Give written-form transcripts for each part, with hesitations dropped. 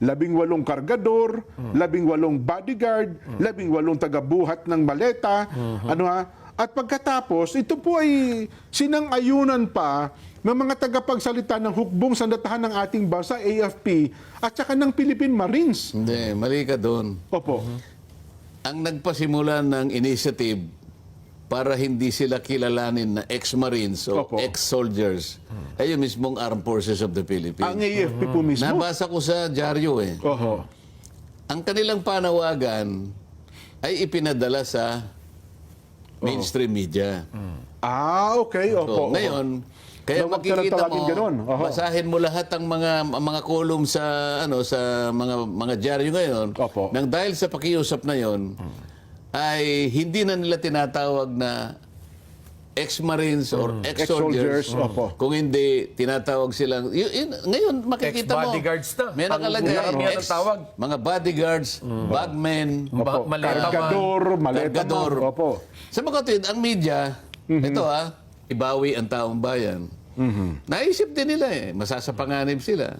18 kargador, 18 bodyguard, 18 tagabuhat ng maleta, ano ha? At pagkatapos, ito po ay sinang-ayunan pa ng mga tagapagsalita ng hukbong sandatahan ng ating bansa, AFP, at saka ng Philippine Marines. Hindi, mali ka doon. Opo. Ang nagpasimula ng initiative para hindi sila kilalanin na ex-Marines o Opo. ex-soldiers, ay yung mismong Armed Forces of the Philippines. Ang AFP po mismo. Nabasa ko sa dyaryo eh. Oho. Ang kanilang panawagan ay ipinadala sa mainstream media. Ah, okay. Opo. So, ngayon, kaya Huwag ka makikita tawagin mo, ganun. Oho. basahin mo lahat ang mga column sa sa mga dyaryo ngayon. Opo. Nang dahil sa pakiusap na 'yon, ay hindi na nila tinatawag na ex-Marines or ex-soldiers. Opo. Kung hindi, tinatawag silang... ngayon, makikita mo. Ex-bodyguards na. May nakalagay. Ang yan ang tawag. Mga bodyguards, bagmen, Opo. Maleta man. Kargador, maleta Kargador. man. Opo. sa mga kapatid, ang media, ito ibawi ang taong bayan. Naisip din nila masasapanganib sila.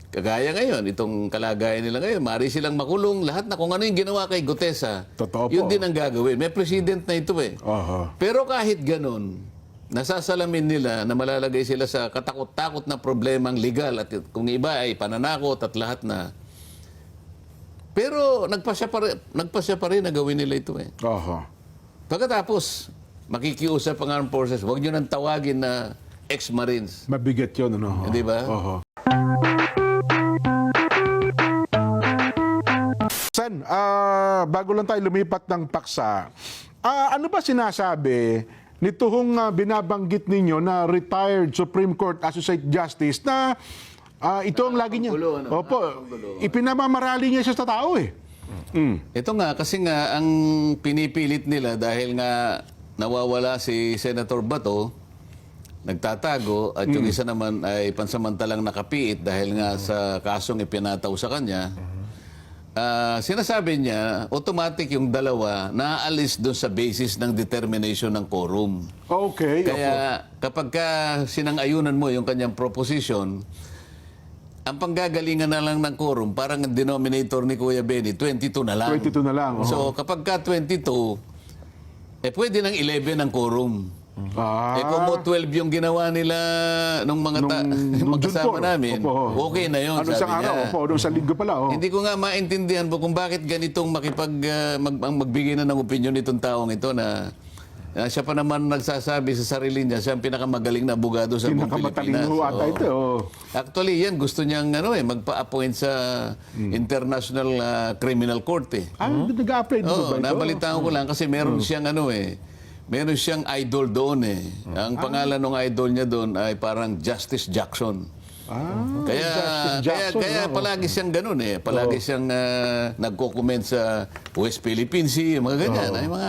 Kagaya ngayon, itong kalagayan nila ngayon, maaari silang makulong lahat na kung ano yung ginawa kay Gutesa. Totoo po. Yun din ang gagawin. May president na ito Oho. Pero kahit ganun, nasasalamin nila na malalagay sila sa katakot-takot na problemang legal at kung iba ay pananakot at lahat na. Pero nagpasya pa rin na gawin nila ito Oho. Pagkatapos, makikiusap ang Armed Forces, huwag nyo nang tawagin na ex-Marines. Mabigat yun, ano? Hindi ba? Oho. San, bago lang tayo lumipat ng paksa, ano ba sinasabi nitong binabanggit ninyo na retired Supreme Court Associate Justice na ito ang lagi niya. Gulo, ano? Opo, ipinamamarali niya siya sa tao Ito nga, kasi nga, ang pinipilit nila dahil nga nawawala si Senator Bato, nagtatago, at yung isa naman ay pansamantalang nakapiit dahil nga sa kasong ipinataw sa kanya, sinasabi niya, automatic yung dalawa naaalis doon sa basis ng determination ng quorum. Okay. Kaya kapag ka sinang-ayunan mo yung kanyang proposition, ang panggagalingan na lang ng quorum, parang ang denominator ni Kuya Benny, 22 na lang. 22 na lang. So kapag ka 22, pwede ng 11 ang quorum. Kung mo 12 yung ginawa nila nung mga nung magkasama June 4. namin, Opo. okay na yun, Ano sabi isang araw? niya. Opo, doon sa linggo pala. Hindi ko nga maintindihan po kung bakit ganitong magbigay na ng opinion nitong taong ito na siya pa naman nagsasabi sa sarili niya, siya ang pinakamagaling na abogado sa buong Pilipinas. Pinakamatalino ata Oo. ito. Actually, yan, gusto niyang magpa-appoint sa International Criminal Court Nag-a-apply dito ba ito? nabalitaan ko lang kasi meron siyang meron siyang idol doon Ang pangalan ng idol niya doon ay parang Justice Jackson. Justice Jackson, Kaya palagi siyang ganun Palagi siyang nagko-comment sa West Philippine Sea, mga ganyan. Ay, mga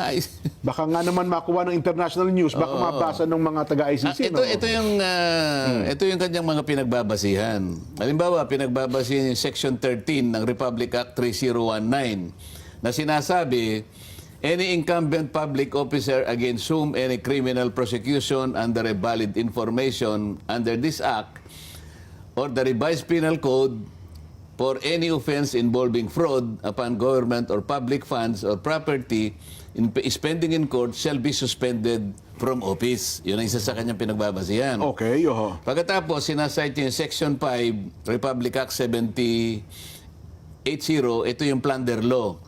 Baka nga naman makuha ng international news, baka mabasa ng mga taga-ICC. ito yung kanyang mga pinagbabasihan. Halimbawa, pinagbabasihan yung Section 13 ng Republic Act 3019 na sinasabi, any incumbent public officer against whom any criminal prosecution under a valid information under this act or the revised penal code for any offense involving fraud upon government or public funds or property spending in court shall be suspended from office. Yun ang isa sa kanyang pinagbabasihan. Okay, oho. Pagkatapos, sinasite yung Section 5, Republic Act 7080, ito yung plunder law.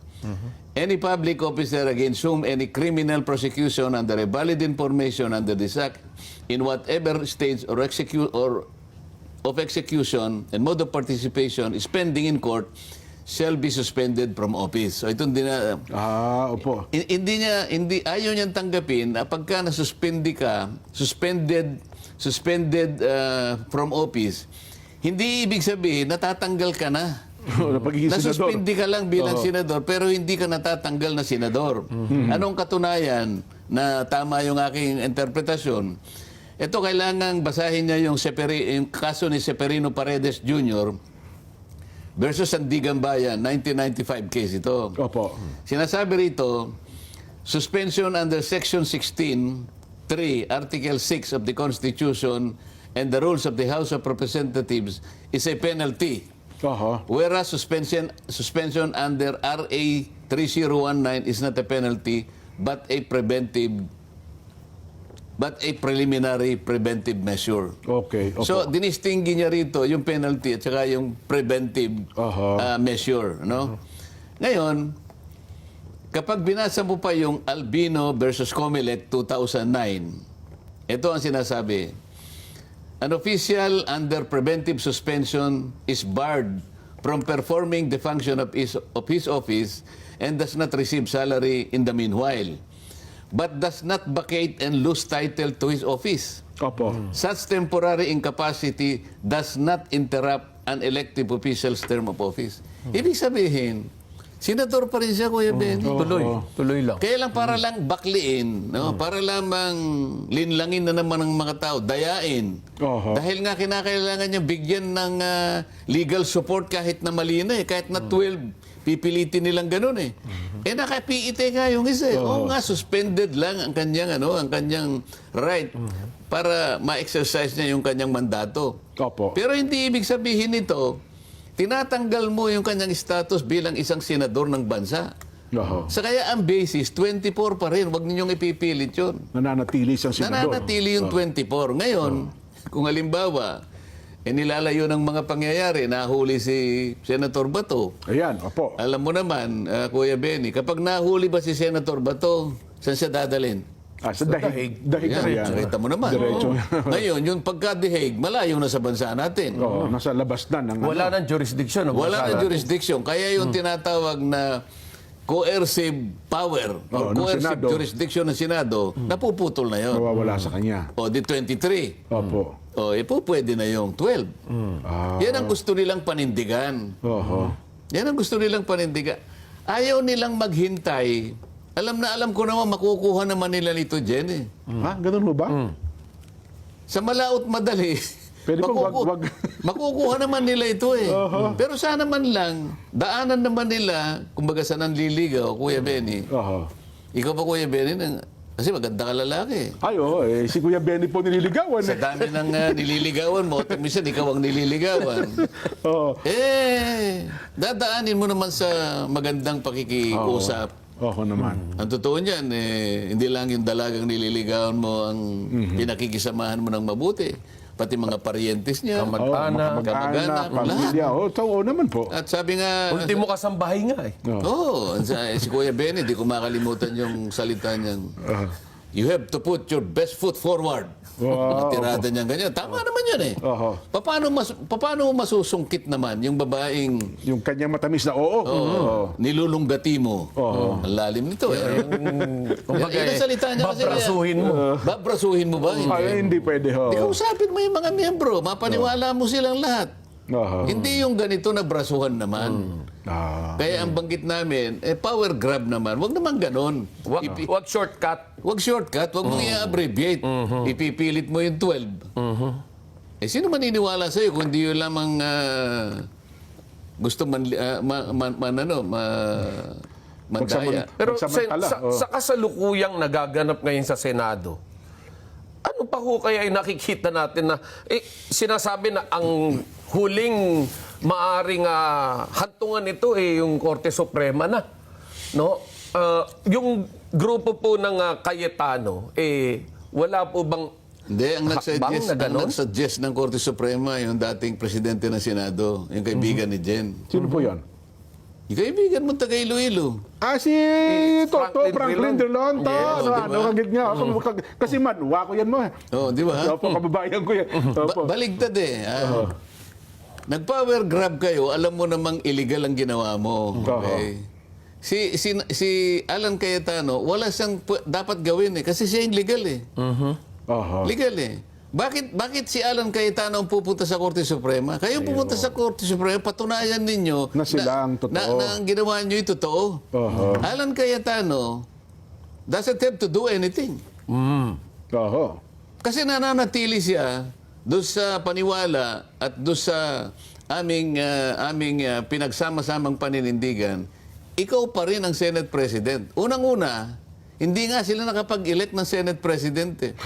Any public officer against whom any criminal prosecution under a valid information under this act in whatever stage or of execution and mode of participation is pending in court shall be suspended from office. So itong Opo. hindi ayaw niyang tanggapin na pagka suspended from office, hindi ibig sabihin natatanggal ka na. Pagiging senador. Nasuspindi ka lang bilang senador pero hindi ka natatanggal na senador. Anong katunayan na tama yung aking interpretasyon? Ito kailangang basahin niya yung kaso ni Severino Paredes Jr. versus Sandigan Bayan, 1995 case ito. Opo. Sinasabi rito, suspension under Section 16, 3, Article 6 of the Constitution and the rules of the House of Representatives is a penalty Aha. Whereas suspension under RA 3019 is not a penalty but a preliminary preventive measure. Okay. Opo. So dinistinggi niya rito yung penalty at saka yung preventive Aha. measure, no? Ngayon, kapag binasa mo pa yung Albino versus Comelec 2009, ito ang sinasabi. An official under preventive suspension is barred from performing the function of his office and does not receive salary in the meanwhile, but does not vacate and lose title to his office. Opo. Such temporary incapacity does not interrupt an elective official's term of office. Ibig sabihin, senador pa rin siya, Kuya Ben. Tuloy lang. Kaya lang para lang bakliin, no? Para lamang linlangin na naman ng mga tao, dayain. Oho. Dahil nga kinakailangan niya bigyan ng legal support kahit na mali na kahit na 12, pipilitin nilang ganun Eh naka-PET nga yung isa Oo nga, suspended lang ang kanyang, ang kanyang right para ma-exercise niya yung kanyang mandato. Opo. Pero hindi ibig sabihin nito, tinatanggal mo yung kanyang status bilang isang senador ng bansa. Oho. Sa kaya ang basis, 24 pa rin. Huwag ninyong ipipilit yun. Nananatili siyang senador. Nananatili yung 24. Ngayon, kung halimbawa, nilalayo ng mga pangyayari, nahuli si Senator Bato. Ayan, opo. Alam mo naman, Kuya Benny, kapag nahuli ba si Senator Bato, saan siya dadalhin? Sa dahig. Dahig na yan. Nakita mo naman. Diretso. Ngayon, yung pagka-dehig, malayo na sa bansa natin. Oo, nasa labas na ng Wala nang jurisdiction. Wala na jurisdiction. Kaya yung tinatawag na coercive power o ng coercive Senado. jurisdiction ng Senado, napuputol na yun. nawawala sa kanya. O di 23. Opo. O pwede na yung 12. Ah. Yan ang gusto nilang panindigan. Oho. Yan ang gusto nilang panindigan. Ayaw nilang maghintay. Alam ko naman, makukuha naman nila nito, Jen. Ha? Ganun ho ba? Sa malaot madali, Pwede po, wag. makukuha naman nila ito Pero sana man lang, daanan naman nila, kumbaga sa nanliligaw, Kuya Benny. Oho. Ikaw pa, Kuya Benny, kasi maganda ka lalaki. Ay, oo. Si Kuya Benny po nililigawan. Sa dami ng nililigawan mo, at minsan ikaw ang nililigawan. Oo. Dadaanin mo naman sa magandang pakikiusap. Oo naman. Ang totoo niyan, hindi lang yung dalagang nililigawan mo ang pinakikisamahan mo ng mabuti. Pati mga parientes niya, Kamag-anak, kamag-anak, pamilya. Oo naman po. At sabi nga, Ultimo kasambahay nga eh. si Kuya Benny, di ko makalimutan yung salita niyan. You have to put your best foot forward. Wow. Tirada niyan ganyan. Tama naman yan Oho. Paano mo masusungkit naman yung babaeng Yung kanyang matamis na oo. nilulunggati mo? Ang lalim nito. Kumbaga Yan ang salita niya kasi. babrasuhin mo. Babrasuhin mo ba? Ay, hindi pwede ho. Di kausapin mo yung mga miyembro. Mapaniwala mo silang lahat. Oho. Hindi yung ganito na brasuhan naman. Kaya ang banggit namin, power grab naman. Huwag naman ganon. Wag shortcut. Huwag shortcut, huwag mong i-abbreviate. Ipipilit mo yung 12. Sino maniniwala sa'yo kung hindi yun lamang gusto mandaya? Pero Pagsamantala, sa kasalukuyang nagaganap ngayon sa Senado, ano pa ho kaya ay nakikita natin na sinasabi na ang huling maaring hantungan nito yung Korte Suprema na, no? Yung grupo po ng Cayetano wala po bang Hindi, ang hakbang na ganon? nagsuggest ng Korte Suprema yung dating presidente ng Senado, yung kaibigan ni Jen. Sino po yan? Yung kaibigan mo taga Iloilo. Si Franklin Drilon. Kagit nga. Kasi manwa ko yan mo. Di ba? Opo, kababayan ko yan. Opo. Baligtad Nag-power grab kayo, alam mo namang illegal ang ginawa mo. Okay? Si Alan Cayetano, wala siyang dapat gawin kasi siya yung legal Oho. Legal Bakit si Alan Cayetano ang pupunta sa Korte Suprema? Kayo pupunta sa Korte Suprema, patunayan ninyo Na sila ang totoo. na ang ginawa nyo ay totoo. Alan Cayetano doesn't have to do anything. Oho. Kasi nananatili siya doon sa paniwala at doon sa aming pinagsama-samang paninindigan, ikaw pa rin ang Senate President. Unang-una, Hindi nga sila nakapag-elect ng Senate President eh.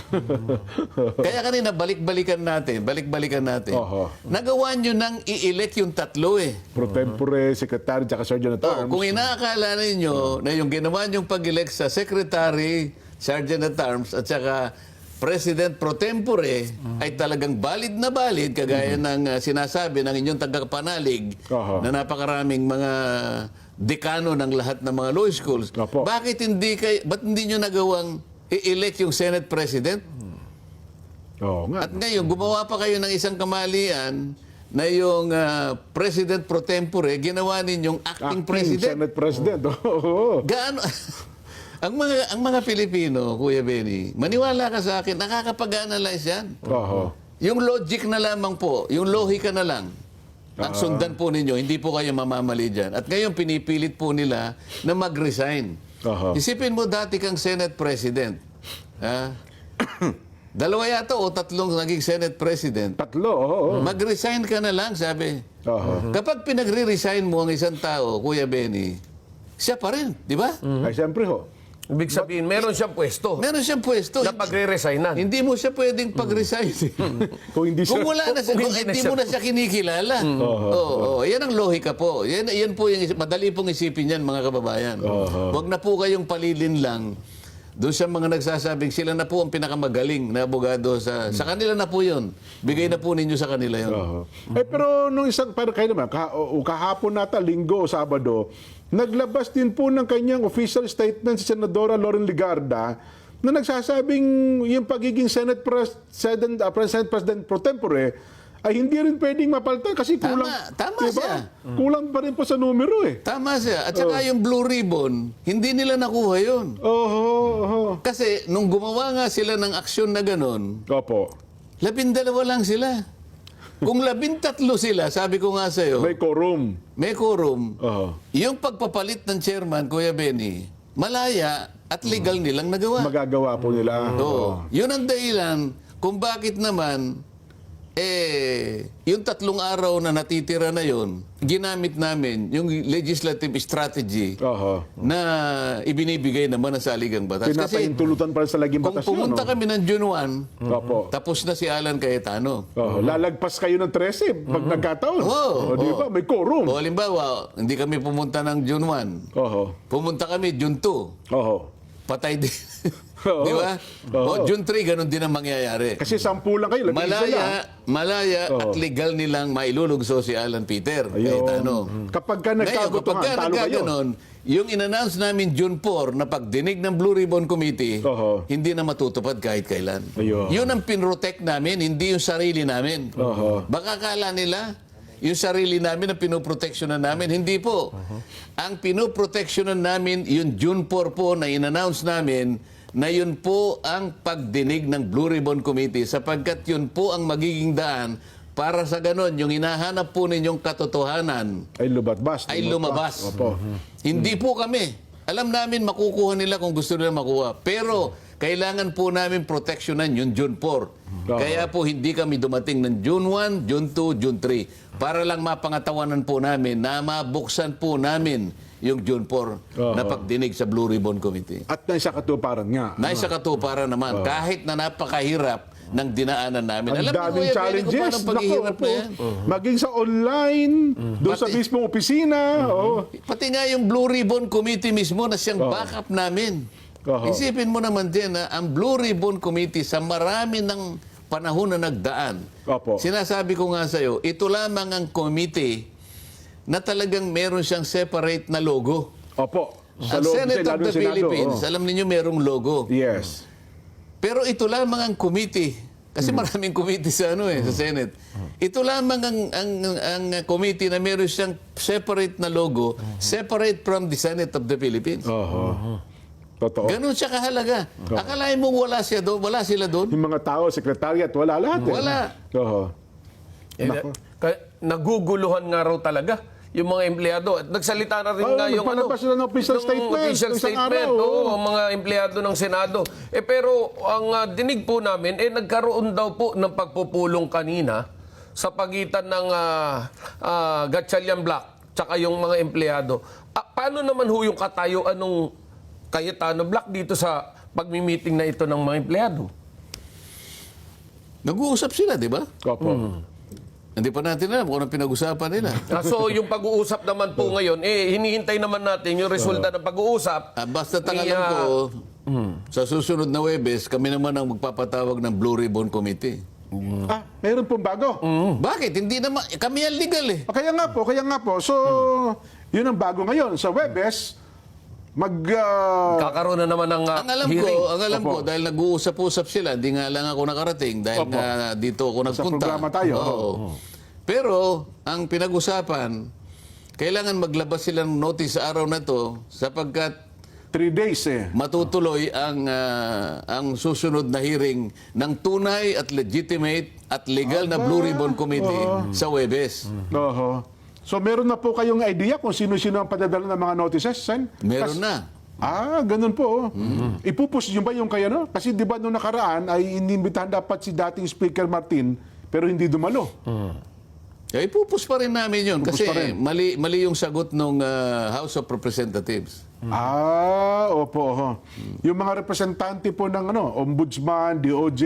Kaya kanina balik-balikan natin. Oho. Nagawa nyo nang i-elect yung tatlo eh. Pro tempore, secretary, tsaka sergeant at arms. Kung inaakala ninyo na yung ginawa nyong pag-elect sa Secretary, Sergeant at Arms, at saka President pro tempore ay talagang valid na valid, kagaya ng sinasabi ng inyong tagapanalig Oho. na napakaraming mga dekano ng lahat ng mga law schools. Opo. Ba't hindi nyo nagawang i-elect yung Senate President? Oo nga. At ngayon, gumawa pa kayo ng isang kamalian na yung President pro tempore, ginawa ninyong acting President. Senate President. Oo. Gaano? ang mga Pilipino, Kuya Benny, maniwala ka sa akin, nakakapag-analyze yan. Oho. Yung logic na lamang po, yung lohika na lang, ang sundan po ninyo, hindi po kayo mamamali dyan. At ngayon, pinipilit po nila na mag-resign. Oho. Isipin mo, dati kang Senate President. Dalawa yata o tatlong naging Senate President. Tatlo, oo. Mag-resign ka na lang, sabi. Oho. Kapag pinagre-resign mo ang isang tao, Kuya Benny, siya pa rin, di ba? Ay, siyempre ho. Ibig sabihin, meron siyang pwesto Meron siyang pwesto. na pagre-resignan. Hindi mo siya pwedeng pag-resign. Kung hindi siya... Kung wala na siya, Kung kung hindi na hindi siya- mo na siya kinikilala. Oo, yan ang lohika po. Yan po yung madali pong isipin yan, mga kababayan. Huwag na po kayong palilin lang doon sa mga nagsasabing sila na po ang pinakamagaling na abogado sa kanila na po yun. Bigay na po ninyo sa kanila yun. Oho. Pero nung isang, pero kayo naman, kahapon nata, linggo o sabado, naglabas din po ng kanyang official statement si Senadora Loren Legarda na nagsasabing yung pagiging Senate President pro tempore ay hindi rin pwedeng mapalitan kasi kulang. Tama diba? siya. Kulang pa rin po sa numero eh. Tama siya. At saka yung Blue Ribbon, hindi nila nakuha yun. Oho. Kasi nung gumawa nga sila ng aksyon na ganon, Opo. 12 lang sila. Kung 13 sila, sabi ko nga sa'yo, May quorum. may quorum, Oho. yung pagpapalit ng chairman, Kuya Benny, malaya at legal nilang nagawa. Magagawa po nila. Oo. Yun ang dahilan kung bakit naman, yung 3 araw na natitira na yon, ginamit namin yung legislative strategy Oho. na ibinibigay naman ng saligang batas. Kasi Pinapahintulutan pa rin sa laging kung batas pumunta yun. kami ng June 1, Opo. tapos na si Alan Cayetano. Oho. Lalagpas kayo ng 13 pag nagkataon. Oo. O, di ba? May quorum. O halimbawa, hindi kami pumunta ng June 1. Oho. Pumunta kami June 2. Oho. Patay din. Oo. Di ba? O Oo. June 3, ganun din ang mangyayari. Kasi 10 lang kayo. labing isa lang. Malaya at legal nilang mailulugso si Alan Peter Cayetano. Kapag ka Ngayon, kapag nagkagutuhan, ka talo kayo. nagkaganon, yung in-announce namin June 4 na pagdinig ng Blue Ribbon Committee, Oho. hindi na matutupad kahit kailan. Ayun. Yun ang pinrotect namin, hindi yung sarili namin. Oho. Baka kala nila, yung sarili namin ang pinoproteksyonan namin. Hindi po. Ang pinoproteksyonan namin, yung June 4 po na in-announce namin, na yun po ang pagdinig ng Blue Ribbon Committee sapagkat yun po ang magiging daan para sa ganon, yung hinahanap po ninyong katotohanan Ay lumabas. ay lumabas. Opo. Hindi po kami. Alam namin makukuha nila kung gusto nila makuha. Pero kailangan po namin proteksyonan yung June 4. Kaya po hindi kami dumating ng June 1, June 2, June 3. Para lang mapangatawanan po namin na mabuksan po namin yung June 4 na pagdinig sa Blue Ribbon Committee. At naisa katuparan nga. Naisa katuparan naman, kahit na napakahirap ng dinaanan namin. Ang Alam niyo, daming Kuya Benny, kung challenges. paano ang paghihirap Naku, na yan. Maging sa online, doon sa Pati- mismong opisina. Oh. Pati nga yung Blue Ribbon Committee mismo na siyang backup namin. Oho. Isipin mo naman din na ang Blue Ribbon Committee sa marami ng panahon na nagdaan. Opo. Sinasabi ko nga sa'yo, ito lamang ang committee na talagang meron siyang separate na logo. Opo. Sa Ang loob, Senate of lalo the sa Senado, Philippines, oh. alam niyo merong logo. Yes. Pero ito lamang ang committee. Kasi maraming committee sa sa Senate. Ito lamang ang committee na meron siyang separate na logo, separate from the Senate of the Philippines. Oho. Totoo. Ganun siya kahalaga. Akalain mo wala sila doon? Yung mga tao, sekretariat, wala lahat. Eh. Wala. Oho. Naguguluhan nga raw talaga yung mga empleyado. At nagsalita na rin nga yung nagpalabas sila ng official ng statement. official Isang statement, araw, oo, ang mga empleyado ng Senado. Pero ang dinig po namin, nagkaroon daw po ng pagpupulong kanina sa pagitan ng Gatchalian Black tsaka yung mga empleyado. Paano naman ho yung katayuan ng Cayetano Black dito sa pagmi-meeting na ito ng mga empleyado? Nag-uusap sila, di ba? Opo. Hindi pa natin alam kung anong pinag-usapan nila. So yung pag-uusap naman po ngayon, hinihintay naman natin yung resulta ng pag-uusap. Basta tangalan ko, sa susunod na Webes, kami naman ang magpapatawag ng Blue Ribbon Committee. Meron pong bago. Bakit? Hindi naman, kami ang legal eh. Kaya nga po. So, yun ang bago ngayon. Sa Webes, Kakaroon na naman ng hearing. Ang alam ko, dahil nag-uusap-usap sila, hindi nga lang ako nakarating dahil nga dito ako nagpunta. programa tayo. Oo. Pero, ang pinag-usapan, kailangan maglabas sila ng notice sa araw na to sapagkat 3 days eh. matutuloy ang susunod na hearing ng tunay at legitimate at legal na Blue Ribbon Committee sa Webes. Oho. So, meron na po kayong idea kung sino-sino ang padadala ng mga notices, Sen? Meron na. Ganun po. Ipupus yun ba yung kaya, no? Kasi di ba nung nakaraan ay inimbitahan dapat si dating Speaker Martin pero hindi dumalo. Kaya ipupus pa rin namin yun kasi pa rin. mali yung sagot ng House of Representatives. Opo. Yung mga representante po ng Ombudsman, DOJ,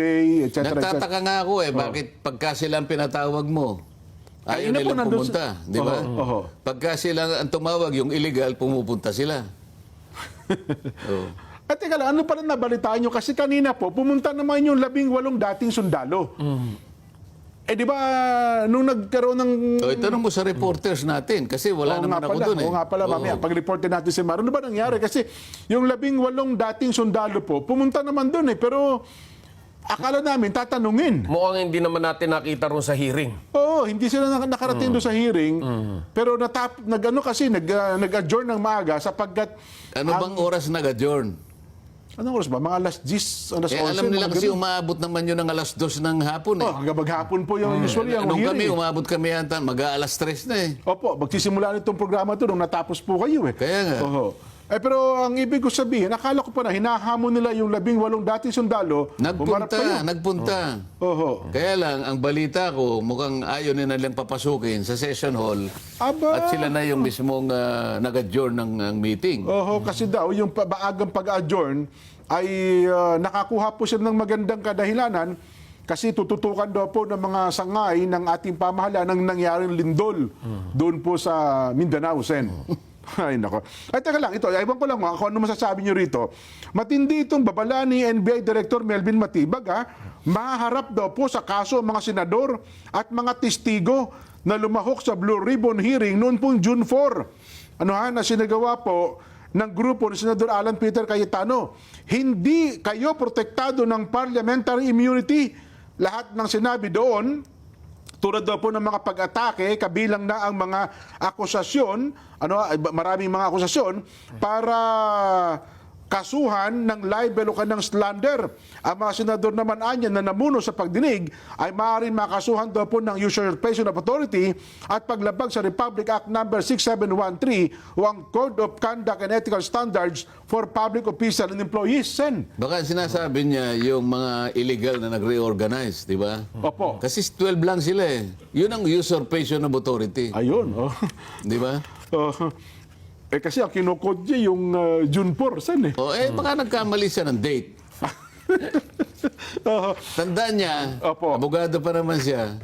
etc. Nagtataka nga ako bakit pagka sila ang pinatawag mo, ayaw Ayun na po, nilang nandun pumunta. Di ba? Oho. Pagka sila ang tumawag, yung illegal, pumupunta sila. At teka lang, ano pala nabalitaan nyo? Kasi kanina po, pumunta naman yung 18 dating sundalo. Di ba, nung nagkaroon ng... So, itanong mo sa reporters natin kasi wala naman ako doon eh. Oo nga pala, mamaya, pag-report din natin si Maro. Ano ba nangyari? Kasi yung 18 dating sundalo po, pumunta naman doon eh. Pero akala namin, tatanungin. Mukhang hindi naman natin nakita ron sa hearing. Oo, hindi sila nakarating doon sa hearing. Pero nag-adjourn ng maaga sapagkat... Ano bang oras nag-adjourn? Anong oras ba? Mga alas 10, alas 11. Alam nila mga kasi ganun. umabot naman yun ng alas 2 ng hapon eh. Hanggang maghapon po yung usually ang Nung hearing. kami, umabot kami yata, mag-aalas 3 na eh. Opo, magsisimula nitong programa to nung natapos po kayo eh. Kaya nga. Oho. Pero ang ibig ko sabihin, akala ko pa na hinahamon nila yung 18 dating sundalo. Humarap kayo. Nagpunta. Oho. Kaya lang, ang balita ko, mukhang ayaw nila lang papasukin sa session hall. Aba. At sila na yung mismong nag-adjourn ng meeting. Oho, kasi daw yung maagang pag-adjourn ay nakakuha po sila ng magandang kadahilanan kasi tututukan daw po ng mga sangay ng ating pamahalaan ng nangyaring lindol doon po sa Mindanao, Sen. Ay, nako. Ay, teka lang, ito, aywan ko lang kung ano masasabi nyo rito. Matindi itong babala ni NBI Director Melvin Matibag, maharap daw po sa kaso ang mga senador at mga testigo na lumahok sa Blue Ribbon hearing noon pong June 4. Na sinagawa po ng grupo ni Senador Alan Peter Cayetano. Hindi kayo protektado ng parliamentary immunity. Lahat ng sinabi doon, tulad daw po ng mga pag-atake, kabilang na ang mga akusasyon, maraming mga akusasyon, para kasuhan ng libel o kanang slander. Ang mga senador naman anya na namuno sa pagdinig ay maaaring makasuhan daw po ng usurpation of authority at paglabag sa Republic Act No. 6713 o ang Code of Conduct and Ethical Standards for Public Official and Employees, Sen. Baka sinasabi niya yung mga illegal na nag-reorganize, di ba? Opo. Kasi 12 lang sila eh. Yun ang usurpation of authority. Ayun. Di ba? Kasi ang kinukod niya yung June 4, Sen. Baka nagkamali siya ng date. Tandaan niya, Opo. abogado pa naman siya,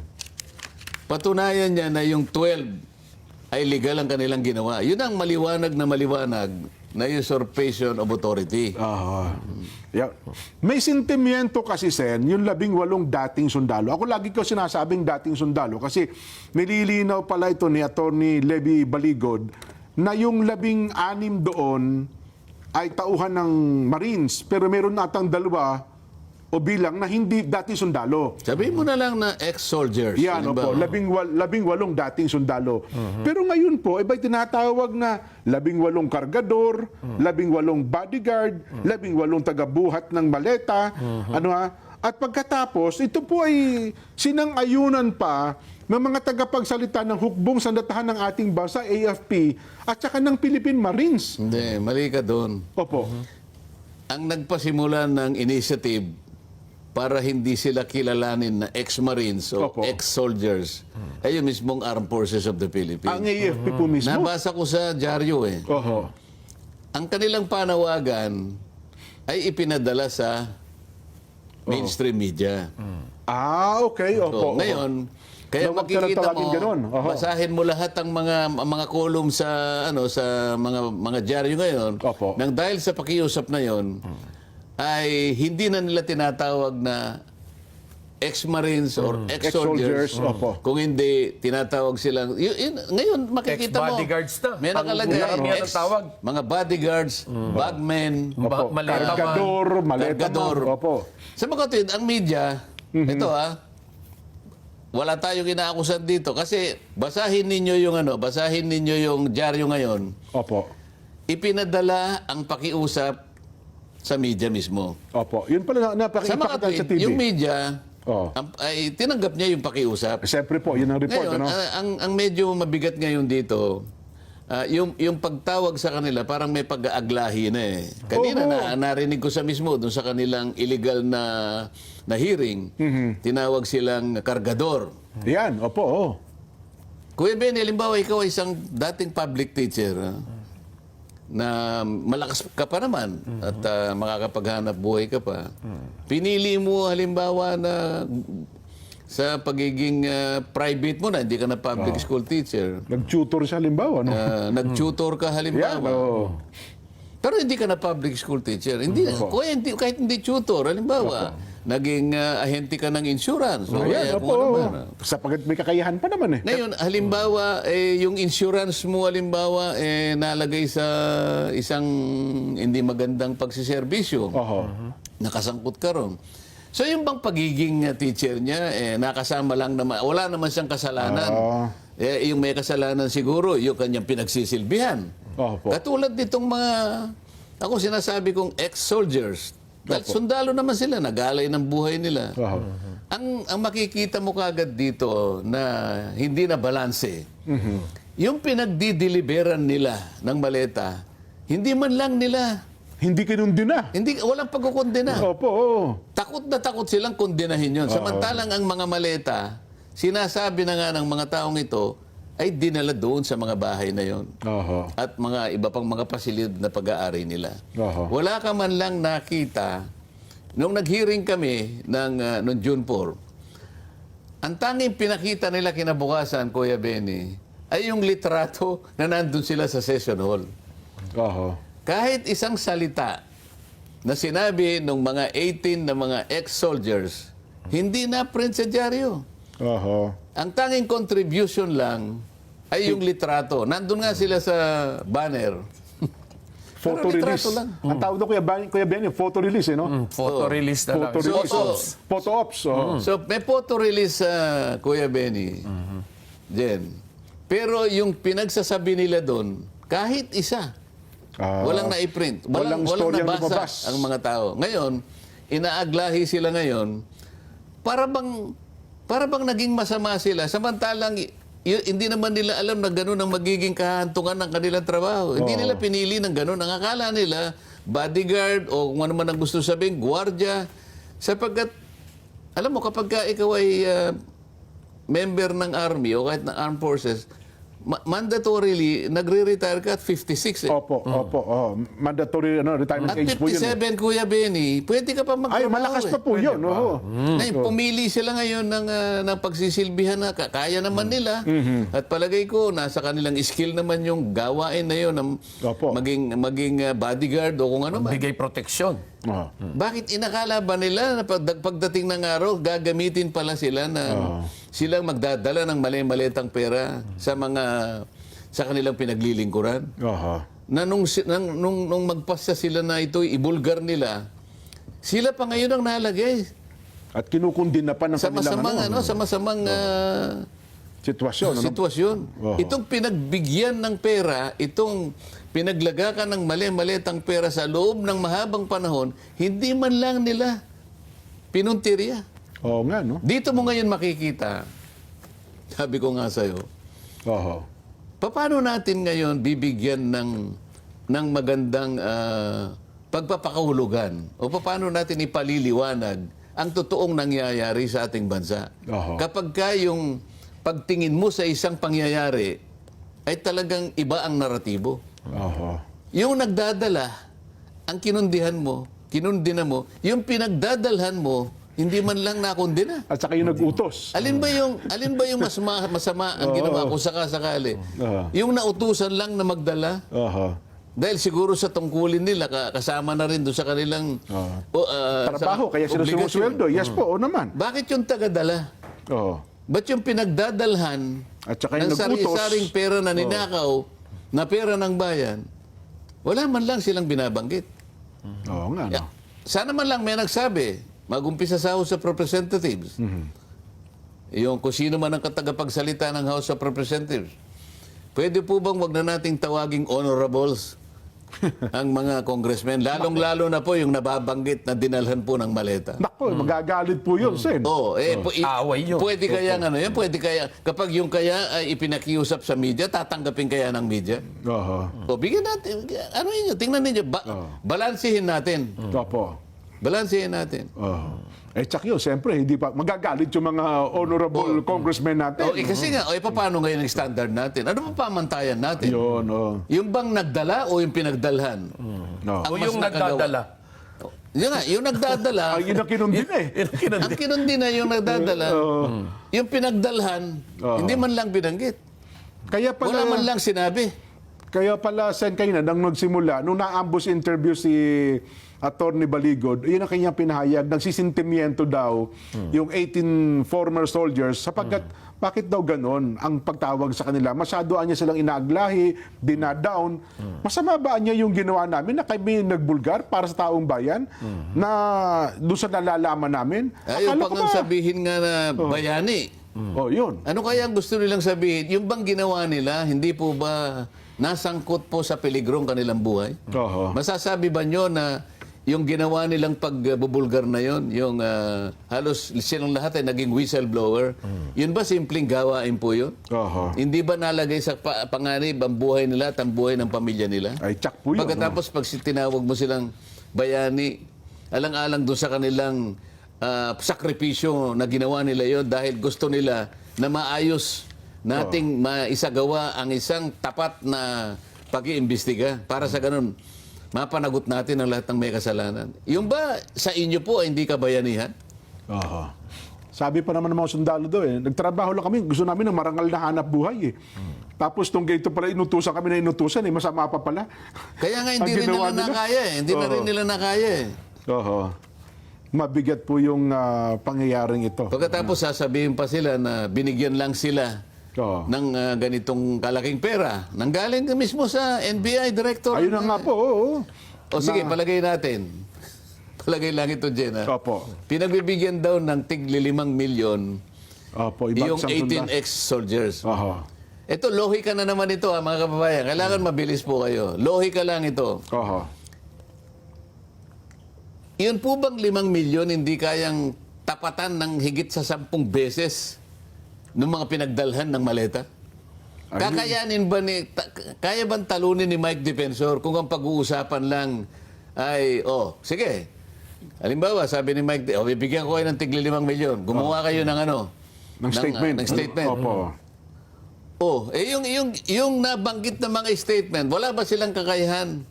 patunayan niya na yung 12 ay legal ang kanilang ginawa. Yun ang maliwanag na usurpation of authority. Yeah. May sentimiento kasi, Sen, yung 18 dating sundalo. Ako lagi ko sinasabing dating sundalo kasi nililinaw pala ito ni Attorney Levy Baligod na yung 16 doon ay tauhan ng Marines pero meron natang 2 o bilang na hindi dating sundalo. Sabihin mo na lang na ex-soldiers. Yan, opo, 18 dating sundalo. Pero ngayon po, iba'y tinatawag na 18 kargador, 18 bodyguard, 18 tagabuhat ng maleta, At pagkatapos, ito po ay sinang-ayunan pa ng mga tagapagsalita ng hukbong sandatahan ng ating bansa, AFP, at saka ng Philippine Marines. Hindi, mali ka doon. Opo. Ang nagpasimula ng initiative para hindi sila kilalanin na ex-Marines o Opo. ex-soldiers ay yung mismong Armed Forces of the Philippines. Ang AFP po mismo. Nabasa ko sa dyaryo eh. Oho. ang kanilang panawagan ay ipinadala sa mainstream media. Okay. So, Opo. ngayon, kaya Huwag ka makikita tawagin mo, ganun. Oho. basahin mo lahat ang mga column sa sa mga dyaryo ngayon. Opo. Nang dahil sa pakiusap na 'yon, ay hindi na nila tinatawag na ex-marines or ex-soldiers. Ex-soldiers, opo. Kung hindi, tinatawag silang... ngayon, makikita mo. Ex-bodyguards na. May nakalagay. Ang dami ang tawag. Mga bodyguards, bagmen, Opo. Maleta man. Kargador, maleta Kargador. man. Opo. Sa mga kapatid, ang media, ito wala tayong inaakusan dito kasi basahin ninyo yung dyaryo ngayon. Opo. Ipinadala ang pakiusap sa media mismo. Opo. Yun pala Sa mga napakita kapatid, sa TV. yung media, Oh. ay tinanggap niya yung pakiusap. Siyempre po, yun ang report. Ngayon, Ano? ang medyo mabigat ngayon dito, yung pagtawag sa kanila, parang may pag-aaglahi na eh. Kanina, narinig ko sa mismo, dun sa kanilang illegal na hearing, tinawag silang kargador. Yan, opo. Oh. Kuya Ben, halimbawa, ikaw ay isang dating public teacher, na malakas ka pa naman at makakapaghanap buhay ka pa. Pinili mo halimbawa na sa pagiging private mo na, hindi ka na public school teacher. Nag-tutor siya halimbawa, no? Nag-tutor ka Yan, halimbawa. oo. Pero hindi ka na public school teacher. Hindi, kahit hindi tutor, halimbawa, naging ahente ka ng insurance. So, Ayan, kung opo. ano man, Sapagat may kakayahan pa naman eh. Ngayon, halimbawa, yung insurance mo, halimbawa, nalagay sa isang hindi magandang pagsiservisyo. Oho. Nakasangkot ka ron. So, yung bang pagiging teacher niya, nakasama lang naman, wala naman siyang kasalanan. Yung may kasalanan siguro, yung kanyang pinagsisilbihan. Opo. Katulad nitong mga, ako sinasabi kong ex-soldiers. Dahil sundalo naman sila, nagalay ng buhay nila. Oho. Ang makikita mo kagad dito na hindi na balanse, yung pinagdideliveran nila ng maleta, hindi man lang nila, Hindi kinundi na. walang pagkukondena. Opo. Oo. Takot na takot silang kondenahin yun. Samantalang ang mga maleta, sinasabi na nga ng mga taong ito, ay dinala doon sa mga bahay na yon. Oho. At mga iba pang mga pasilid na pag-aari nila. Oho. Wala ka man lang nakita, nung nag-hearing kami noong June 4, ang tanging pinakita nila kinabukasan, Kuya Benny, ay yung litrato na nandun sila sa session hall. Oho. Kahit isang salita na sinabi ng mga 18 na mga ex-soldiers, hindi na print sa dyaryo. Oho. Ang tanging contribution lang ay yung litrato. Nandun nga sila sa banner. Photo Pero release. litrato lang. Ang tawag doon, Kuya Ben, yung photo release, eh, no? Photo release na lang. Photo release. Photo. Photo ops. Oh. So, may photo release sa Kuya Benny. Jen. Pero yung pinagsasabi nila doon, kahit isa, walang na-print. Walang storyang nabasa lumabas. ang mga tao. Ngayon, inaaglahi sila ngayon, para bang naging masama sila. Samantalang, hindi naman nila alam na gano'n ang magiging kahantungan ng kanilang trabaho. Hindi nila pinili ng gano'n. Ang akala nila, bodyguard o kung ano man ang gusto sabihin, gwardiya. Sapagkat, alam mo, kapag ikaw ay member ng army o kahit ng armed forces, mandatorily, nagre-retire ka at 56 eh. Opo. Oh. Mandatory retirement At age po yun. 57, Kuya Benny, pwede ka pa magtrabaho. Ay, malakas pa po yun. Oo. Ngayon, pumili sila ngayon ng pagsisilbihan na kaya naman nila. At palagay ko, nasa kanilang skill naman yung gawain na yun, Opo. maging bodyguard o kung ano man. Bigay proteksyon. Oh. Bakit inakala ba nila na pagdating ng araw, gagamitin pala sila na silang magdadala ng mali-malitang pera sa kanilang pinaglilingkuran? Oho. Na nung magpasya sila na ito, ibulgar nila, sila pa ngayon ang nalagay At kinukundin na pa ng sa kanilang masamang sitwasyon. Ano? sitwasyon. Oo. Itong pinagbigyan ng pera, itong pinaglagakan ng mali-malitang pera sa loob ng mahabang panahon, hindi man lang nila pinuntirya. Oo nga, no? Dito mo ngayon makikita, sabi ko nga sa'yo, Oho. paano natin ngayon bibigyan ng magandang pagpapakahulugan o paano natin ipaliliwanag ang totoong nangyayari sa ating bansa? Oho. Kapag yung pagtingin mo sa isang pangyayari ay talagang iba ang naratibo. Oho. yung nagdadala, ang kinundinan mo, yung pinagdadalhan mo, hindi man lang nakundina. At saka yung nag-utos. Alin ba yung mas masama ang ginawa kung sakasakali? Yung nautusan lang na magdala, Oho. dahil siguro sa tungkulin nila, kasama na rin doon sa kanilang Trabaho, kaya sila obligasyon. sumusweldo. Yes po, o naman. Bakit yung tagadala? Oo. Ba't yung pinagdadalhan At saka yung ng nag-utos. sari-saring pera na ninakaw, na pera ng bayan, wala man lang silang binabanggit. Oo nga, no? Yeah. Sana man lang may nagsabi, mag-umpisa sa House of Representatives. Yung kung sino man ang katagapagsalita ng House of Representatives. Pwede po bang wag na nating tawaging honorables ang mga congressmen? Lalong-lalo na po yung nababanggit na dinalhan po ng maleta. Nako, magagalit po yun, Sen. Oo, Away yun. pwede kaya pwede kaya, kapag yung kaya ay ipinakiusap sa media, tatanggapin kaya ng media? Oho. O, bigyan natin, ano yun, tingnan ninyo, balansihin natin. Opo. Balansihin natin. Oho. Tsak yun, siyempre, hindi pa, magagalit yung mga honorable congressmen natin. Kasi nga, paano ngayon ang standard natin? Ano pa pamantayan natin? Yun, Yung bang nagdala o yung pinagdalhan? no. Ang O mas yung nakagawa. nagdadala. Yun nga, yung nagdadala. Ang yun ang kinundin eh. Ang kinundi na yung nagdadala. Yung pinagdalhan, hindi man lang binanggit. Kaya Wala man pala, lang sinabi. Sen, kanina, nang nagsimula, nung na-ambush interview si Attorney Baligod, yun ang kanyang pinahayag, nagsisintimiento daw yung 18 former soldiers sapagkat bakit daw ganon ang pagtawag sa kanila? Masyado niya silang inaaglahi, dinadown. Masama ba niya yung ginawa namin na kami nagbulgar para sa taong bayan na doon sa nalalaman namin? Ayaw Akala pa ko nga ba- sabihin nga na bayani. Oh, yun. Ano kaya ang gusto nilang sabihin? Yung bang ginawa nila, hindi po ba nasangkot po sa peligrong kanilang buhay? Oho. Masasabi ba nyo na yung ginawa nilang pagbubulgar na yon, yung halos silang lahat ay naging whistleblower, yun ba simpleng gawain po yun? Oho. Hindi ba nalagay sa panganib ang buhay nila at ang buhay ng pamilya nila? Ay, tsak po yun. Pagkatapos pag tinawag mo silang bayani, alang-alang doon sa kanilang sakripisyo na ginawa nila yon dahil gusto nila na maayos nating maisagawa ang isang tapat na pag-iimbestiga para sa ganun mapanagot natin ang lahat ng may kasalanan. Yung ba sa inyo po ay hindi kabayanihan? Oho. Sabi pa naman ng mga sundalo doon nagtrabaho lang kami, gusto namin ng marangal na hanap buhay Tapos nung ganito pala inutusan kami na inutusan masama pa pala. Kaya nga hindi Ang rin ginawa nila nakaya eh. Hindi na rin nila nakaya eh. Oho. Mabigat po yung pangyayaring ito. Pagkatapos sasabihin pa sila na binigyan lang sila Oo. ng ganitong kalaking pera. Nanggaling ka mismo sa NBI director. Ayun na nga po, oo. O sige, palagay natin. Palagay lang ito, Jen. Opo. Pinagbibigyan daw ng tigli 5 milyon Opo, yung isang sundalo. 18 ex-soldiers. Oho. Ito, lohika na naman ito, mga kababayan. Kailangan mabilis po kayo. Lohika lang ito. Oho. Yun po bang 5 milyon hindi kayang tapatan ng higit sa 10 beses ng mga pinagdalhan ng maleta? Kakayanin ba kaya bang talunin ni Mike Defensor kung ang pag-uusapan lang ay, sige. Halimbawa, sabi ni Mike, bibigyan ko kayo ng tigli 5 milyon. Gumawa kayo ng ano? Ng statement. Ng statement. Opo. Yung nabanggit na mga statement, wala ba silang kakayahan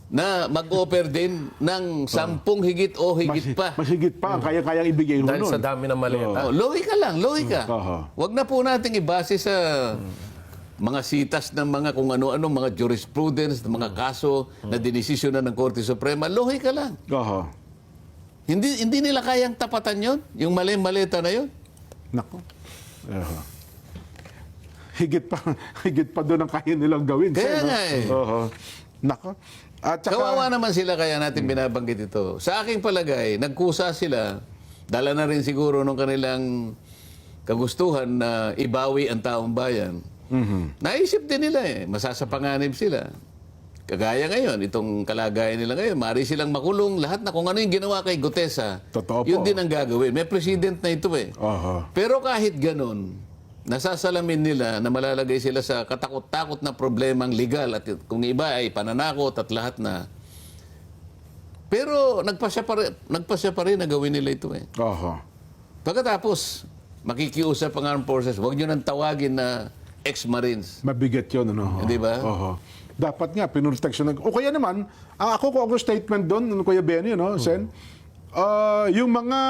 na mag-offer din ng 10 higit o higit pa? Mas higit pa. Kaya-kayang ibigay ho Dahil nun. sa dami ng maleta. Lohika lang, lohika. Aha. Huwag na po nating ibase sa mga sitas ng mga kung ano-ano, mga jurisprudence, mga kaso na dinesisyon na ng Korte Suprema. Lohika lang. Oho. Hindi nila kayang tapatan yon, yung maleta na yon. Nako. Oho. Higit pa doon ang kaya nilang gawin. Kaya sir, no? nga eh. Oho. Nako. At saka, Kawawa naman sila kaya natin binabanggit ito. Sa aking palagay, nagkusa sila, dala na rin siguro nung kanilang kagustuhan na ibawi ang taong bayan. Naisip din nila masasapanganib sila. Kagaya ngayon, itong kalagayan nila ngayon, maaari silang makulong lahat na kung ano yung ginawa kay Gutesa. Totoo po. Yun din ang gagawin. May president na ito Oho. Pero kahit ganun, nasasalamin nila na malalagay sila sa katakot-takot na problemang legal at kung iba ay pananakot at lahat na. Pero nagpasya pa rin na gawin nila ito Oho. Pagkatapos, makikiusap ang armed forces, huwag nyo nang tawagin na ex-Marines. Mabigat yun, ano? Hindi ba? Oho. Dapat nga, pinurteksyon. O kaya naman, ang ako statement doon, ano, Kuya Benny, no, Sen, yung mga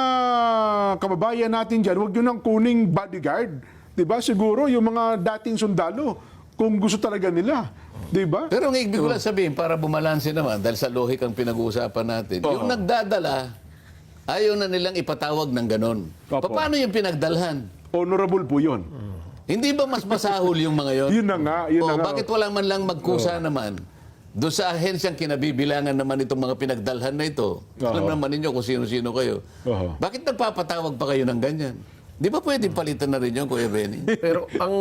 kababayan natin dyan, huwag yun ang kuning bodyguard. Diba? Siguro, yung mga dating sundalo, kung gusto talaga nila. Diba? Pero ang ibig ko lang sabihin, para bumalanse naman, dahil sa lohik ang pinag-uusapan natin, yung nagdadala, ayaw na nilang ipatawag ng ganon. Opo. Paano yung pinagdalhan? Honorable po yun. Hindi ba mas masahol yung mga yon? Yun na nga, yun na nga. Bakit walang man lang magkusa naman? Doon sa ahensyang kinabibilangan naman itong mga pinagdalhan na ito. Alam naman ninyo kung sino-sino kayo. Bakit nagpapatawag pa kayo ng ganyan? Di ba pwede palitan na rin yun, Kuya Benny? Pero ang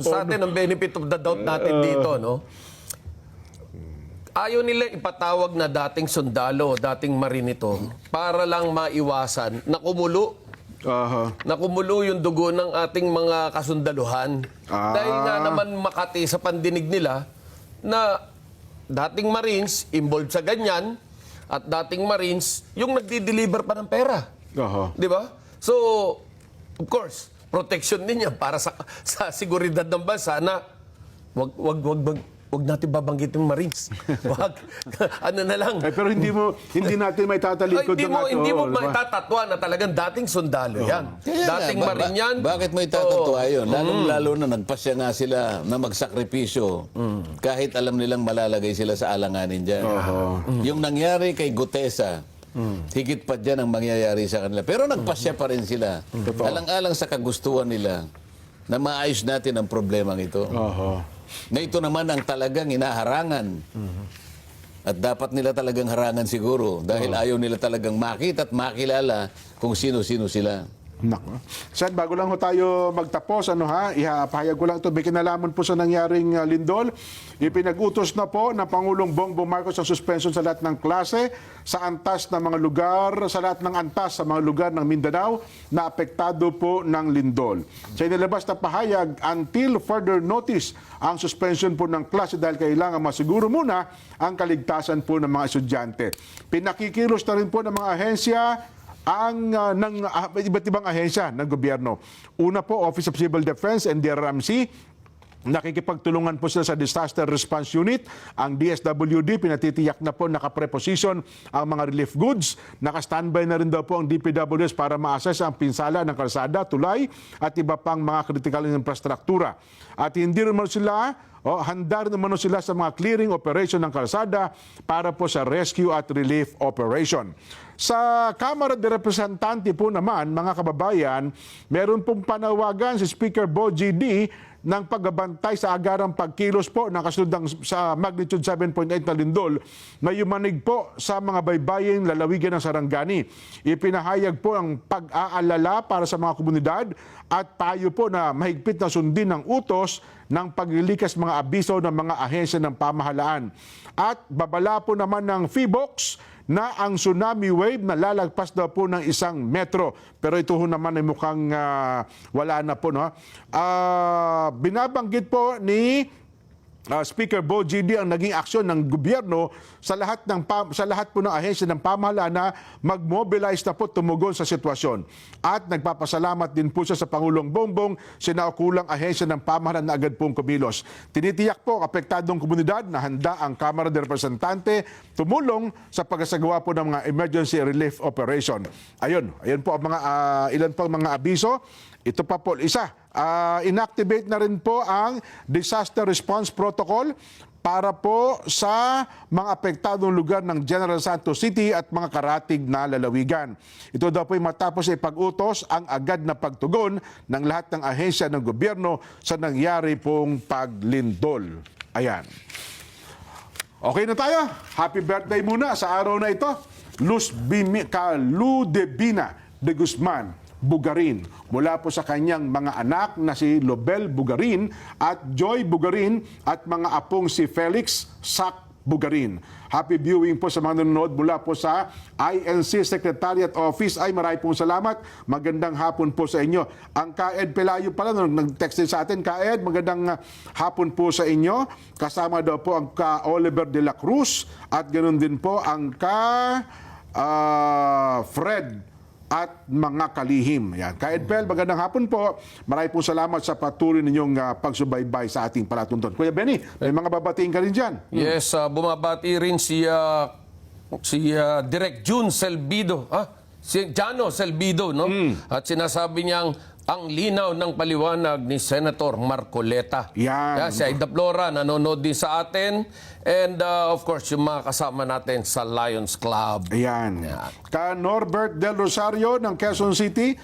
sa atin, ang benefit of the doubt natin dito, no? Ayaw nila ipatawag na dating sundalo, dating marinito, para lang maiwasan na kumulo. Nakumulo yung dugo ng ating mga kasundaluhan. Dahil nga naman Makati sa pandinig nila na dating Marines involved sa ganyan at dating Marines yung nagdi-deliver pa ng pera. Di ba? So, of course, protection din yan para sa seguridad ng bansa na wag natin babanggitin yung Marines. Wag. Ano na lang. Pero hindi natin may tatalikod Hindi mo maitatatwa na talagang dating sundalo yan. Kaya Dating nga, Marine yan. Bakit mo itatatwa yun? Lalo na nagpasya nga sila na magsakripisyo kahit alam nilang malalagay sila sa alanganin dyan. Yung nangyari kay Gutesa, higit pa dyan ang mangyayari sa kanila. Pero nagpasya pa rin sila. Alang-alang sa kagustuhan nila na maayos natin ang problemang ito. Na ito naman ang talagang inaharangan. At dapat nila talagang harangan siguro dahil ayaw nila talagang makita at makilala kung sino-sino sila. Nako. Sen, bago lang ho tayo magtapos, ihapahayag ko lang ito, may kinalaman po sa nangyaring lindol. Ipinag-utos na po ng Pangulong Bongbong Marcos ang suspension sa lahat ng klase, sa antas ng mga lugar, sa lahat ng antas sa mga lugar ng Mindanao na apektado po ng lindol. Sa inilabas na pahayag, until further notice, ang suspension po ng klase dahil kailangan masiguro muna ang kaligtasan po ng mga estudyante. Pinakikilos na rin po ng mga ahensya ng iba't ibang ahensya ng gobyerno. Una po, Office of Civil Defense and DRRMC. Nakikipagtulungan po sila sa Disaster Response Unit. Ang DSWD, pinatitiyak na po nakapreposition ang mga relief goods. Naka-standby na rin daw po ang DPWS para ma-assess ang pinsala ng kalsada, tulay at iba pang mga critical infrastruktura. At hindi rin sila handa rin naman sila sa mga clearing operation ng kalsada para po sa rescue at relief operation. Sa Kamara de Representante po naman, mga kababayan, meron pong panawagan si Speaker Bo GD ng pagbabantay sa agarang pagkilos po ng kasunod sa magnitude 7.8 na lindol na yumanig po sa mga baybaying lalawigan ng Sarangani. Ipinahayag po ang pag-aalala para sa mga komunidad at tayo po na mahigpit na sundin ng utos ng paglilikas mga abiso ng mga ahensya ng pamahalaan. At babala po naman ng PHIVOLCS na ang tsunami wave na lalagpas daw po ng 1 metro. Pero ito ho naman ay mukhang wala na po. No? Binabanggit po ni Speaker Bo GD ang naging aksyon ng gobyerno sa lahat po ng ahensya ng pamahalaan na mag-mobilize na po tumugon sa sitwasyon. At nagpapasalamat din po siya sa Pangulong Bongbong, sinaukulang ahensya ng pamahalaan na agad pong kumilos. Tinitiyak po apektadong komunidad na handa ang Kamara de Representante tumulong sa pagsasagawa po ng mga emergency relief operation. Ayun po ang mga ilan po ang mga abiso. Ito pa po isa. Inactivate na rin po ang Disaster Response Protocol para po sa mga apektadong lugar ng General Santos City at mga karatig na lalawigan. Ito daw po ay matapos ipag-utos ang agad na pagtugon ng lahat ng ahensya ng gobyerno sa nangyari pong paglindol. Ayan. Okay na tayo. Happy birthday muna sa araw na ito. Ludebina de Guzman Bugarin, mula po sa kanyang mga anak na si Lobel Bugarin at Joy Bugarin at mga apong si Felix Sac Bugarin. Happy viewing po sa mga nanonood mula po sa INC Secretariat Office. Ay, maraming pong salamat. Magandang hapon po sa inyo. Ang Kaed Pelayo pala, nag-text din sa atin. Kaed, magandang hapon po sa inyo. Kasama daw po ang ka Oliver de la Cruz at ganoon din po ang ka Fred at mga kalihim. Ayan. Kay Edpel, magandang hapon po. Maraming po salamat sa patuloy ninyong pagsubaybay sa ating palatuntunan. Kuya Benny, may mga babatiin ka rin dyan. Yes, bumabati rin si Direk June Selvido, si Jano Selvido, no? At sinasabi niyang ang linaw ng paliwanag ni Senator Marcoleta. Yan. Si Aida Flora nanonood din sa atin. And of course, yung mga kasama natin sa Lions Club. Ayan. Ka Norbert Del Rosario ng Quezon City,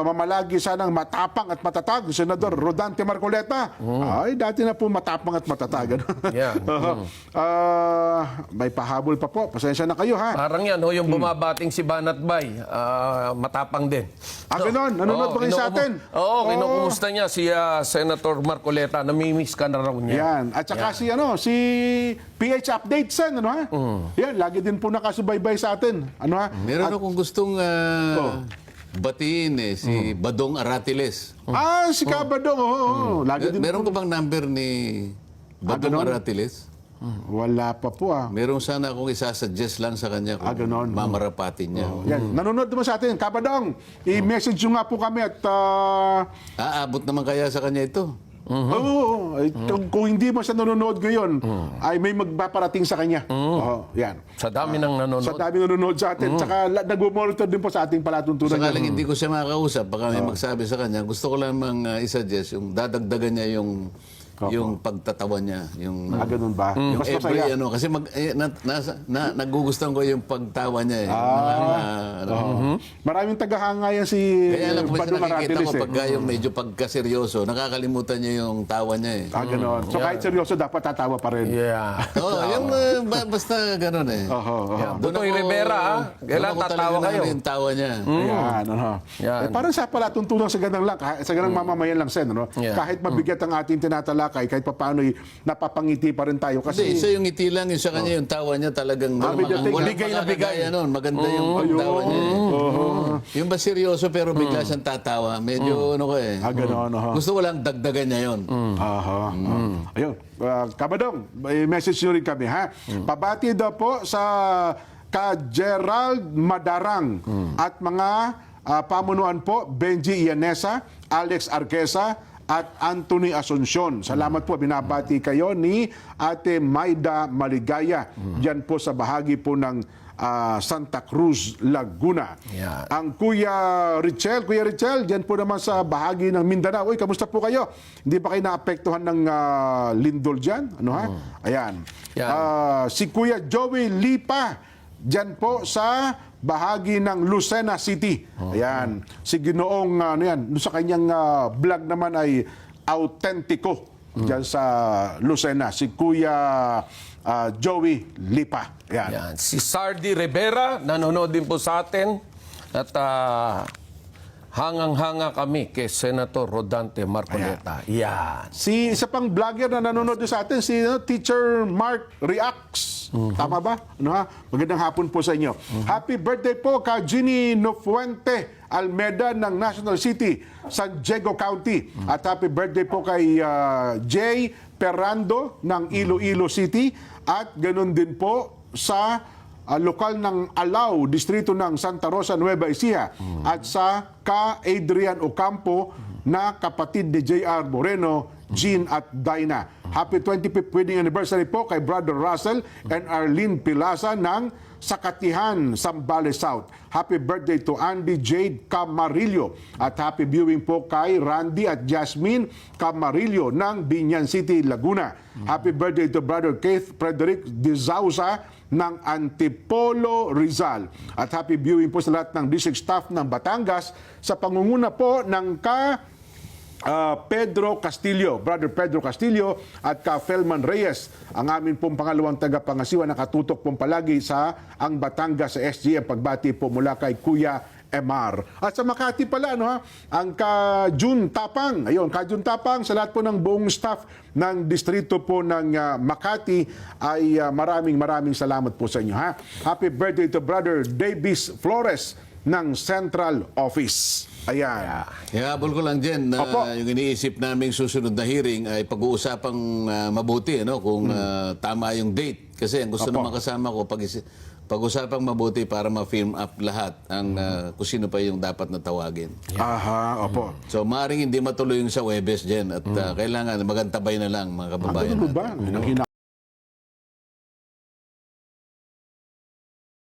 mamalagi sanang matapang at matatag, Senador Rodante Marcoleta. Ay, dati na po matapang at matatag. Yan. May pahabol pa po. Pasensya na kayo, ha? Parang yan, yung bumabating si Banat Bay, matapang din. Ganon. Nanonood ba kayo sa atin? Oo, kinukumusta niya si Senator Marcoleta. Namimiss ka na raw niya. Yan. At saka si PH Update Sen, Yan, lagi din po nakasubaybay sa atin. Meron akong gustong batiin si Badong Aratiles. Si Kabadong, lagi din Meron ko bang number ni Badong ganon? Aratiles? Wala pa po, Meron sana akong isasuggest lang sa kanya kung ganon. mamarapatin niya. Yan, nanonood naman sa atin. Kabadong, i-message nyo nga po kami at Aabot naman kaya sa kanya ito? kung hindi mo siya nanonood ngayon, ay may magpaparating sa kanya. Yan. Sa dami ng nanonood. Sa dami nanonood sa atin. Tsaka nag-monitor din po sa ating palatuntunan. Sakaling hindi ko siya makakausap, baka may magsabi sa kanya, gusto ko lang isuggest, yung dadagdagan niya yung pagtatawa niya, yung ganun ba? yung Mas every masaya. kasi nagugustuhan ko yung pagtawa niya Maraming tagahanga yan si Kaya lang, Badong nakikita Aratiles. ko pagka yung medyo pagkaseryoso, nakakalimutan niya yung tawa niya Ganun. So kahit seryoso, dapat tatawa pa rin. Yeah. yung basta ganun Butoy Rivera, kailan tatawa kayo? Yung tawa niya. Ayan, Yan. parang sa palatuntunan sa ganang lang, sa ganang mamamayan lang, Sen, Yeah. Kahit mabigat ang ating tinatalakay, kahit papaano'y napapangiti pa rin tayo. Kasi Kasi, isa yung ngiti lang, yung sa kanya, yung tawa niya talagang bigay na bigay. Maganda yung pagtawa niya. Yung ba seryoso pero bigla siyang tatawa, medyo gano'n, gusto ko lang dagdagan niya yun. Ayun. Kabadong, may message nyo rin kami, ha? Pabati daw po sa ka Gerald Madarang at mga pamunuan po, Benji Ianesa, Alex Arquesa, at Anthony Asuncion. Salamat po, binabati kayo ni Ate Maida Maligaya. Diyan po sa bahagi po ng Santa Cruz, Laguna. Yeah. Ang Kuya Richel, diyan po naman sa bahagi ng Mindanao. Uy, kamusta po kayo? Hindi ba kayo naapektuhan ng lindol diyan? Ayan. Yeah. Si Kuya Joey Lipa, diyan po sa bahagi ng Lucena City. Ayan. Si Ginoong, sa kanyang vlog naman ay Autentico. Diyan sa Lucena. Si Kuya Joey Lipa. Ayan. Yan. Si Sardi Rivera, nanonood din po sa atin. At hangang-hanga kami kay Senator Rodante Marcoleta. Yan. Si isa pang vlogger na nanonood din sa atin, si Teacher Mark Reacts. Tama ba? Magandang hapon po sa inyo. Happy birthday po ka Ginny Nofuente Almeda ng National City, San Diego County. At happy birthday po kay Jay Perando ng Iloilo City. At ganun din po sa lokal ng Alao, distrito ng Santa Rosa, Nueva Ecija. At sa ka Adrian Ocampo na kapatid ni J.R. Moreno, Jean at Dinah. Happy 25th wedding anniversary po kay Brother Russell and Arlene Pilasa ng Sakatihan, Zambales South. Happy birthday to Andy Jade Camarillo. At happy viewing po kay Randy at Jasmine Camarillo ng Binyan City, Laguna. Happy birthday to Brother Keith Frederick De Zausa ng Antipolo, Rizal. At happy viewing po sa lahat ng district staff ng Batangas sa pangunguna po ng Pedro Castillo, Brother Pedro Castillo at ka Felman Reyes, ang amin pong pangalawang tagapangasiwa nakatutok pong palagi sa ang Batangas sa SGM. Pagbati po mula kay Kuya MR. At sa Makati pala, ang ka Jun Tapang. Ayun, ka Jun Tapang, sa lahat po ng buong staff ng distrito po ng Makati ay maraming salamat po sa inyo. Happy birthday to Brother Davis Flores ng Central Office. Ayan. Ihabol ko lang dyan na yung iniisip naming susunod na hearing ay pag-uusapang mabuti kung tama yung date. Kasi ang gusto naman kasama ko, pag-usapang mabuti para ma-firm up lahat ang kung sino pa yung dapat na tawagin. Aha, opo. So, maaaring hindi matuloy yung sa Webes dyan at kailangan magantabay na lang mga kababayan Ano natin. ba? Ang